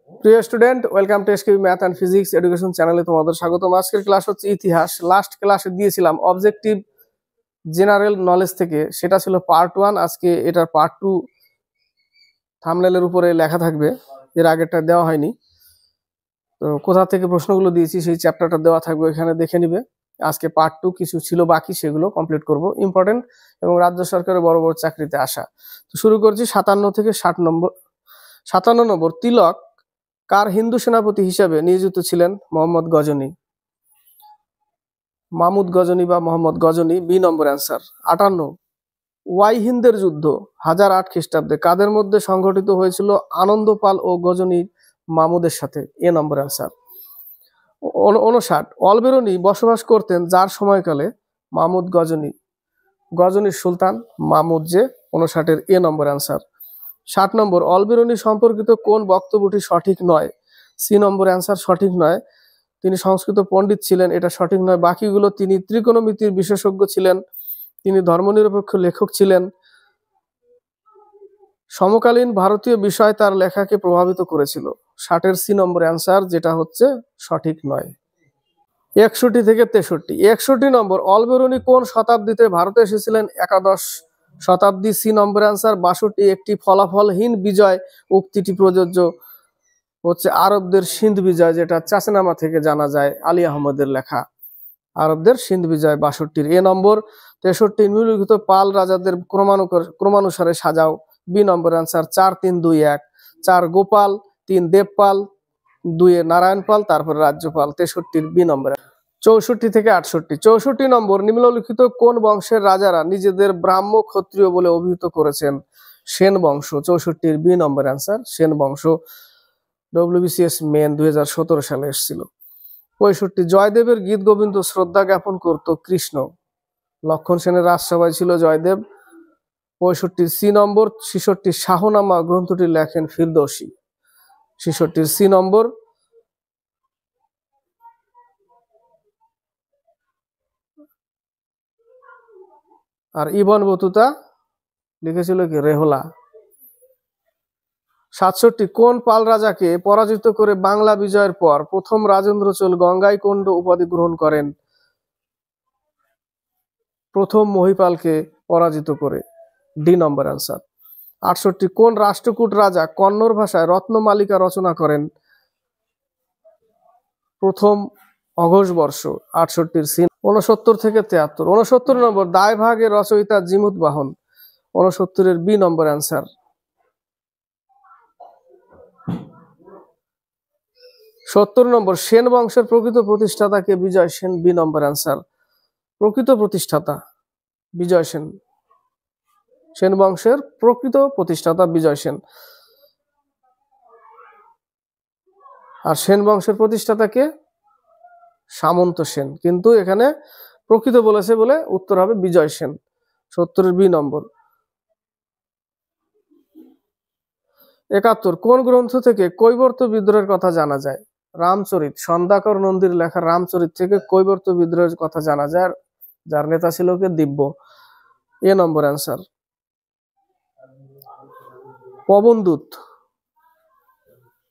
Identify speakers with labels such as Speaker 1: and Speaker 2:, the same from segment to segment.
Speaker 1: প্রিয় student, welcome to SKB math and physics education চ্যানেলে তোমাদের স্বাগতম। আজকের ক্লাস হচ্ছে ইতিহাস। লাস্ট ক্লাসে দিয়েছিলাম অবজেক্টিভ জেনারেল নলেজ থেকে, সেটা ছিল পার্ট 1। আজকে এটার পার্ট 2 থাম্বনেলের উপরে লেখা থাকবে, এর আগেরটা দেওয়া হয়নি। তো কোথা থেকে প্রশ্নগুলো দিয়েছি সেই চ্যাপ্টারটা দেওয়া থাকবে, এখানে দেখে নিবে। আজকে পার্ট 2 কিছু ছিল বাকি, সেগুলো কমপ্লিট করব। ইম্পর্টেন্ট এবং রাজ্য সরকারের বড় বড় চাকরিতে আসা। তো শুরু করছি 57 থেকে 60 নম্বর। 57 নম্বর, তিলক কার হিন্দু সেনাপতি হিসাবে নিয়োজিত ছিলেন? মোহাম্মদ গজনী, মাহমুদ গজনী বা Mohammad Ghazni, B number answer. 58, Y হিন্দের যুদ্ধ 1008 খ্রিস্টাব্দে কাদের মধ্যে সংঘটিত হয়েছিল? আনন্দপাল ও গজনী মামুদের সাথে, এ নম্বর অ্যান্সার। 59, অলবেরুনি বসবাস করতেন যার সময়কালে? মাহমুদ গজনী, গজনীর সুলতান মাহমুদ যে, 59-এর এ নম্বর অ্যান্সার। 60 নম্বর, অলবেরুনি সম্পর্কিত কোন বক্তব্যটি সঠিক নয়? সি নম্বর অ্যান্সার, সঠিক নয়। তিনি সংস্কৃত পণ্ডিত ছিলেন, এটা সঠিক নয়। বাকিগুলো, তিনি ত্রিকোণমিতির বিশেষজ্ঞ ছিলেন, তিনি ধর্মনিরপেক্ষ লেখক ছিলেন, সমকালীন ভারতীয় বিষয় তার লেখাকে প্রভাবিত করেছিল। 60-এর সি নম্বর অ্যান্সার, যেটা হচ্ছে সঠিক নয়। 61 থেকে 63, 61 নম্বর, অলবেরুনি কোন শতাব্দীতে ভারতে এসেছিলেন? একাদশ শতাব্দী, সি নম্বর অ্যান্সার। 62, একটি ফলাফলহীন বিজয় উক্তিটি প্রযোজ্য হচ্ছে আরবদের সিন্ধ বিজয়, যেটা চাচনামা থেকে জানা যায়, আলী আহমদের লেখা। আরবদের সিন্ধ বিজয় 62-র এ নম্বর। 63, নিম্নলিখিত পাল রাজাদের ক্রমানুসারে সাজাও, B number answer. 4, 3, 2, 1। 4 Gopal, 3 Devapala, 2 নারায়ণপাল, তারপর রাজ্যপাল, 63-র বি নম্বর। 64 থেকে 68, 64 নম্বর, নিম্নলিখিত কোন বংশের রাজারা নিজেদের ব্রাহ্ম ক্ষত্রিয় বলে অভিহিত করেছেন? সেন বংশ, 64-র বি নম্বর অ্যান্সার, সেন বংশ। WBCS মেন 2017 সালে এসেছিল। 65, জয়দেবের গীত গোবিন্দ শ্রদ্ধা জ্ঞাপন করত কৃষ্ণ? লক্ষণ সেনের রাজসভায় ছিল জয়দেব। 65-র সি নম্বর। 66, শাহনামা গ্রন্থটি লেখেন ফিরদৌসী, 66-র সি নম্বর। আর ইবন বতুতা লিখেছিল কি? রেহলা। 67, কোন পাল রাজাকে পরাজিত করে বাংলা বিজয়ের পর প্রথম রাজেন্দ্র চোল গঙ্গাইকোন্ড উপাধি গ্রহণ করেন? প্রথম মহিপালকে পরাজিত করে, ডি নম্বর অ্যান্সার। 68, কোন রাষ্ট্রকূট রাজা কন্নড় ভাষায় রত্নমালিকা রচনা করেন? প্রথম অঘোষ বর্ষ, 68-র সি। 69 থেকে 73, 69 নম্বর, দায়ভাগের রচয়িতা জিমুত বাহন, 69-এর বি নম্বর অ্যান্সার। 70 নম্বর, সেন বংশের প্রকৃত প্রতিষ্ঠাতাকে? বিজয় সেন, বি নম্বর অ্যান্সার। প্রকৃত প্রতিষ্ঠাতা বিজয় সেন, সেন বংশের প্রকৃত প্রতিষ্ঠাতা বিজয় সেন। আর সেন বংশের প্রতিষ্ঠাতাকে? সামন্ত সেন, কিন্তু এখানে প্রকৃত বলেছে বলে উত্তর হবে বিজয় সেন, 70-এর বি নম্বর। 71, কোন গ্রন্থ থেকে কৈবর্ত বিদ্রোহের কথা জানা যায়? রামচরিত, সন্ধ্যাকর নন্দীর লেখা রামচরিত থেকে কৈবর্ত বিদ্রোহের কথা জানা যায়, যার নেতা ছিল কে? দিব্য, এ নম্বর অ্যান্সার। পবনদূত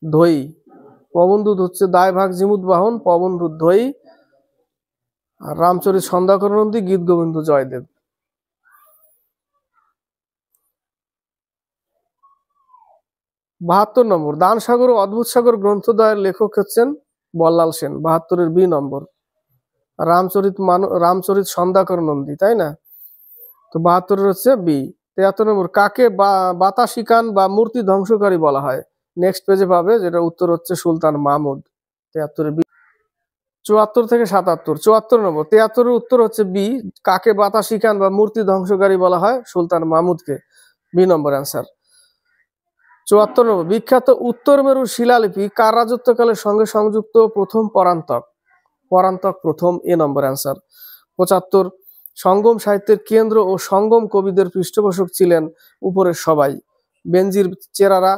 Speaker 1: ধৈ, পবনদূত হচ্ছে দায়ভাগ জিমুত বাহন, পবনদূত ধৈ। আর রামচরিত সন্ধ্যাকর নন্দী, গীত গোবিন্দ জয়দেব। 72 নম্বর, দান সাগর ও অদ্ভুত সাগর গ্রন্থদ্বয়ের লেখক হচ্ছেন বল্লাল সেন, 72-এর বি নম্বর। রামচরিত সন্ধ্যাকর নন্দী, তাই না? তো 72-এর হচ্ছে বি। 73 নম্বর, কাকে বাতাসিকান বা মূর্তি ধ্বংসকারী বলা হয়? নেক্সট পেজে পাবে, যেটা উত্তর হচ্ছে সুলতান মাহমুদ, 73-এর বি। 74 থেকে 77, 74 নম্বর, 73-এর উত্তর হচ্ছে বি। কাকে বাতাসিকান বা মূর্তি ধ্বংসকারী বলা হয়? সুলতান মাহমুদকে, বি নম্বর অ্যান্সার। 74 নম্বর, বিখ্যাত উত্তর মেরুর শিলালিপি কার রাজত্বকালের সঙ্গে সংযুক্ত? প্রথম পরান্তক, পরান্তক প্রথম, এ নম্বর অ্যান্সার। 75, সঙ্গম সাহিত্যের কেন্দ্র ও সঙ্গম কবিদের পৃষ্ঠপোষক ছিলেন উপরের সবাই? বেনজির চেরারা,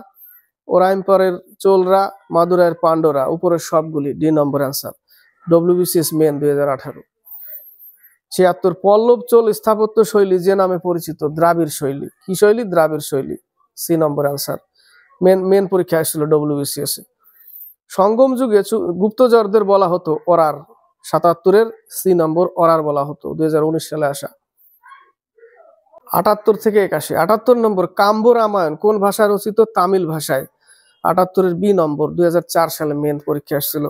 Speaker 1: ওরাইমপুরের চোলরা, মাদুরাইয়ের পাণ্ডরা, উপরের সবগুলি, D number answer. WBCS main 2018। 76, Pallava Chola স্থাপত্য শৈলী যে নামে পরিচিত? দ্রাবিড় শৈলী। কি শৈলী? দ্রাবিড় শৈলী, সি নম্বর অ্যান্সার। মেন পরীক্ষা আসছিল WBCS এ। সঙ্গম যুগে গুপ্তচরদের বলা হতো অরার। ৭৭-এর সি নম্বর অরার বলা হতো, 2019 সালে আসা। ৭৮ থেকে ৮১, ৭৮ নম্বর কাম্ব রামায়ণ কোন ভাষায় রচিত? তামিল ভাষায়। ৭৮-এর বি নম্বর, 2004 সালে মেন পরীক্ষা আসছিল।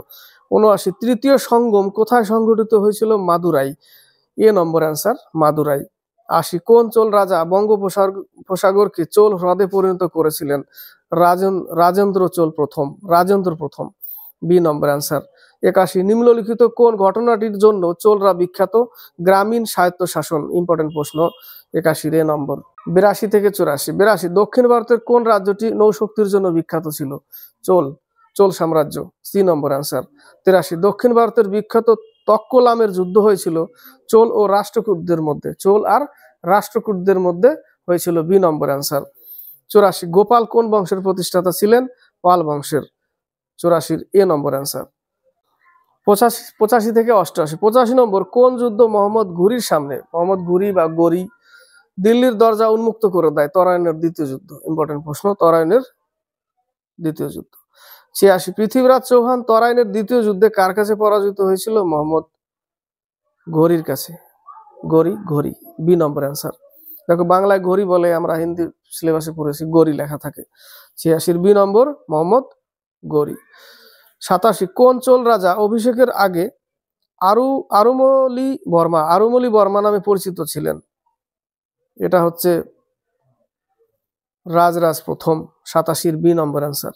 Speaker 1: ৭৯ তৃতীয় সঙ্গম কোথায় সংঘটিত হয়েছিল? মাদুরাই, এ নম্বর অ্যান্সার মাদুরাই। ৮০ কোন চোল রাজা বঙ্গোপসাগরকে চোল হ্রদে পরিণত করেছিলেন? রাজেন্দ্র চোল প্রথম, রাজেন্দ্র প্রথম, বি নম্বর অ্যান্সার। ৮১ নিম্নলিখিত কোন ঘটনাটির জন্য চোলরা বিখ্যাত? গ্রামীণ স্বায়ত্তশাসন, ইম্পর্টেন্ট প্রশ্ন, ৮১ এ নম্বর। ৮২ থেকে ৮৪, ৮২ দক্ষিণ ভারতের কোন রাজ্যটি নৌশক্তির জন্য বিখ্যাত ছিল? চোল সাম্রাজ্য, সি নম্বর অ্যান্সার। ৮৩ দক্ষিণ ভারতের বিখ্যাত তক্কলামের যুদ্ধ হয়েছিল চোল ও রাষ্ট্রকূটদের মধ্যে, চোল আর রাষ্ট্রকূটদের মধ্যে হয়েছিল, বি নম্বর অ্যান্সার। ৮৪ গোপাল কোন বংশের প্রতিষ্ঠাতা ছিলেন? পাল বংশের, ৮৪-এর এ নম্বর অ্যান্সার। ৮৫ থেকে ৮৮, ৮৫ নম্বর কোন যুদ্ধ মোহাম্মদ ঘুরির সামনে, মোহাম্মদ ঘুরি বা গরি, দিল্লির দরজা উন্মুক্ত করে দেয়? তরাইনের দ্বিতীয় যুদ্ধ, ইম্পর্টেন্ট প্রশ্ন, তরাইনের দ্বিতীয় যুদ্ধ। ৮৬ পৃথ্বীরাজ চৌহান তরাইনের দ্বিতীয় যুদ্ধে কার কাছে পরাজিত হয়েছিল? মোহাম্মদ ঘড়ির কাছে, ঘড়ি, বি নম্বর অ্যান্সার। দেখো বাংলায় ঘড়ি বলে, আমরা হিন্দি সিলেবাসে পড়েছি গড়ি লেখা থাকে। ৮৬-এর বি নম্বর মোহাম্মদ গড়ি। ৮৭ কোন চোল রাজা অভিষেকের আগে আরুমলি বর্মা নামে পরিচিত ছিলেন? এটা হচ্ছে রাজরাজ প্রথম, ৮৭-এর বি নম্বর অ্যান্সার।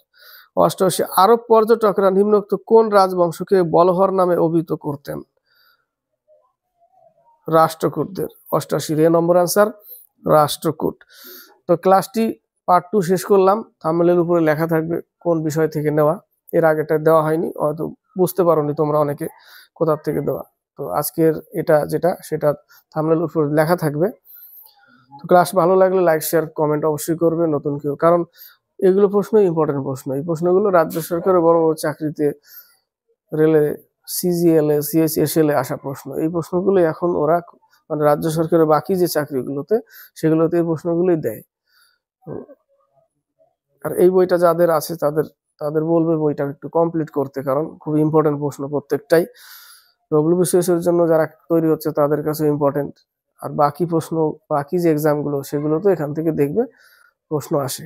Speaker 1: ৮৮ আরব পর্যটকরা নিম্নোক্ত কোন রাজবংশকে বলহর নামে অভিহিত করতেন? রাষ্ট্রকূটদের, ৮৮-এর এ নম্বর অ্যান্সার, রাষ্ট্রকূট। তো ক্লাসটি পার্ট 2 শেষ করলাম। থাম্বনেলের উপরে লেখা থাকবে কোন বিষয় থেকে নেওয়া, এর আগেটা দেওয়া হয়নি, হয়তো বুঝতে পারোনি তোমরা অনেকে কোথা থেকে দেওয়া। তো আজকের এটা যেটা সেটা থাম্বনেলের উপরে লেখা থাকবে। তো ক্লাস ভালো লাগলে লাইক শেয়ার কমেন্ট অবশ্যই করবে নতুন কেউ, কারণ এগুলো প্রশ্ন ইম্পর্টেন্ট প্রশ্ন। এই প্রশ্নগুলো রাজ্য সরকারের বড় বড় চাকরিতে, রেলে, সিজিএল এ, সিএসএল এ আসা প্রশ্ন। এই প্রশ্নগুলো এখন ওরা মানে রাজ্য সরকারের বাকি যে চাকরিগুলোতে সেগুলোতে এই প্রশ্নগুলোই দেয়। আর এই বইটা যাদের আছে তাদের বলবে বইটা একটু কমপ্লিট করতে, কারণ খুব ইম্পর্টেন্ট প্রশ্ন প্রত্যেকটাই। ডব্লিউবিসিএস এর জন্য যারা তৈরি হচ্ছে তাদের কাছে ইম্পর্টেন্ট। আর বাকি প্রশ্ন, বাকি যে এক্সামগুলো সেগুলো তো এখান থেকে দেখবে প্রশ্ন আসে।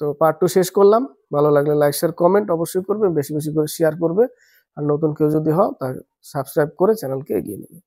Speaker 1: তো পার্ট 2 শেষ করলাম। ভালো লাগলে লাইক শেয়ার কমেন্ট অবশ্যই করবে, বেশি বেশি করে শেয়ার করবে। আর নতুন কেউ যদি হও তাহলে সাবস্ক্রাইব করে চ্যানেলকে এগিয়ে নেবে।